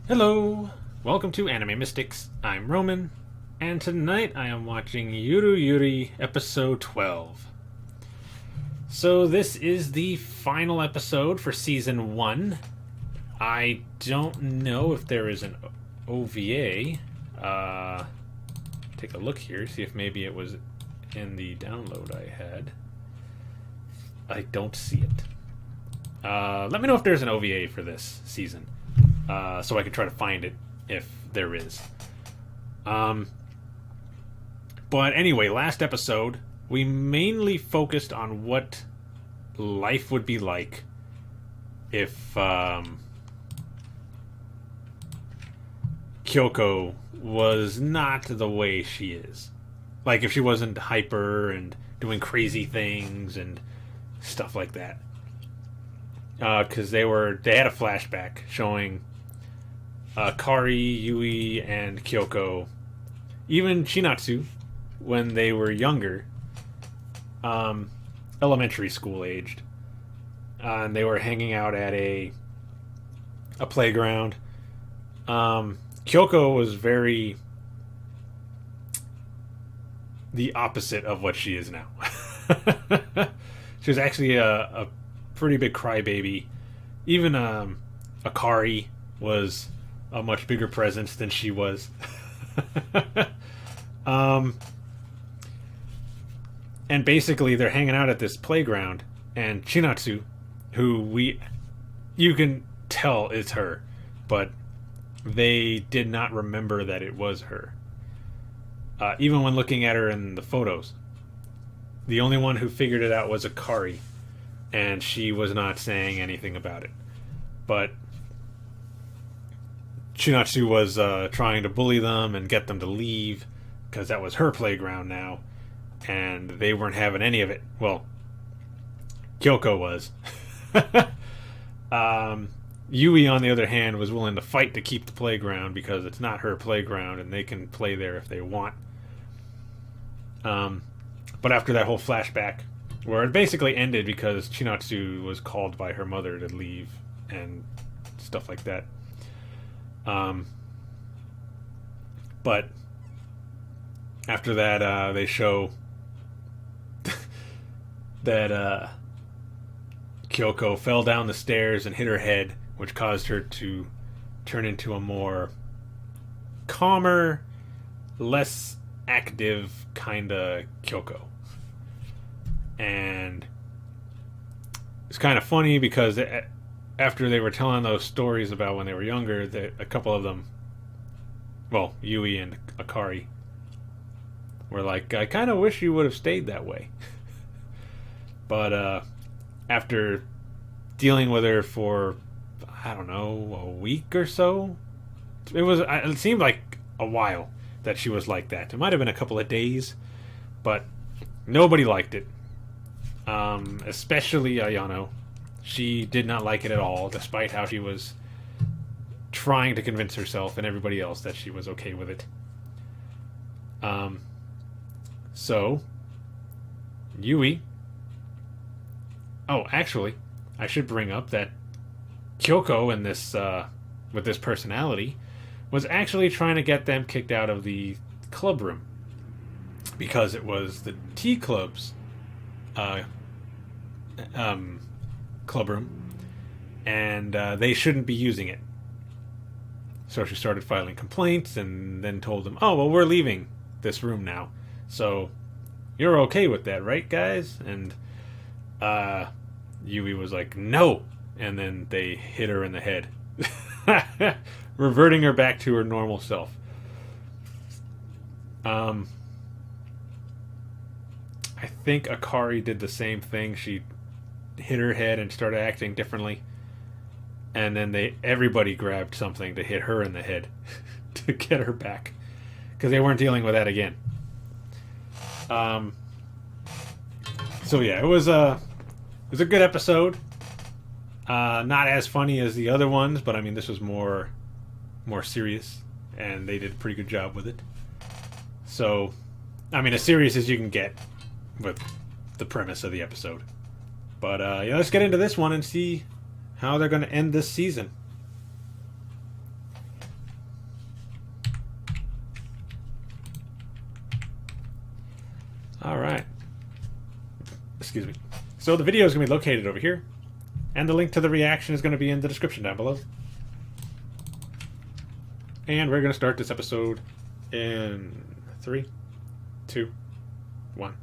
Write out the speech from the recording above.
Hello! Welcome to Anime Mystics. I'm Roman, and tonight I am watching Yuru Yuri episode 12. So, this is the final episode for season 1. I don't know if there is an OVA. Take a look here, see if maybe it was in the download I had. I don't see it. Let me know if there's an OVA for this season. So I can try to find it if there is. But anyway, last episode, we mainly focused on what life would be like if Kyoko was not the way she is. Like if she wasn't hyper and doing crazy things and stuff like that. Because they had a flashback showing Kari, Yui, and Kyoko, even Chinatsu, when they were younger, elementary school aged, and they were hanging out at a playground. Kyoko was very the opposite of what she is now. She was actually a pretty big crybaby. Even Akari was a much bigger presence than she was. And basically they're hanging out at this playground, and Chinatsu, who you can tell it's her, but they did not remember that it was her. Even when looking at her in the photos, the only one who figured it out was Akari, and she was not saying anything about it. But Chinatsu was trying to bully them and get them to leave, because that was her playground now, and they weren't having any of it. Well, Kyoko was. Yui, on the other hand, was willing to fight to keep the playground because it's not her playground and they can play there if they want. But after that whole flashback, where it basically ended because Chinatsu was called by her mother to leave and stuff like that. But after that, they show that Kyoko fell down the stairs and hit her head, which caused her to turn into a more calmer, less active kind of Kyoko. And it's kind of funny because after they were telling those stories about when they were younger, a couple of them, well, Yui and Akari, were like, I kind of wish you would have stayed that way. But after dealing with her for, I don't know, a week or so, it seemed like a while that she was like that. It might have been a couple of days, but nobody liked it. Especially Ayano. She did not like it at all, despite how she was trying to convince herself and everybody else that she was okay with it. So, Yui... Oh, actually, I should bring up that Kyoko in this, with this personality, was actually trying to get them kicked out of the club room. Because it was the T Club's club room, and they shouldn't be using it. So she started filing complaints and then told them, oh, well, we're leaving this room now. So you're okay with that, right, guys? And Yui was like, no. And then they hit her in the head, reverting her back to her normal self. I think Akari did the same thing. She hit her head and started acting differently, and then everybody grabbed something to hit her in the head to get her back, because they weren't dealing with that again. So yeah, it was a good episode. Not as funny as the other ones, but I mean, this was more serious, and they did a pretty good job with it. So, I mean, as serious as you can get with the premise of the episode. But yeah, let's get into this one and see how they're going to end this season. All right. Excuse me. So the video is going to be located over here, and the link to the reaction is going to be in the description down below. And we're going to start this episode in 3, 2, 1.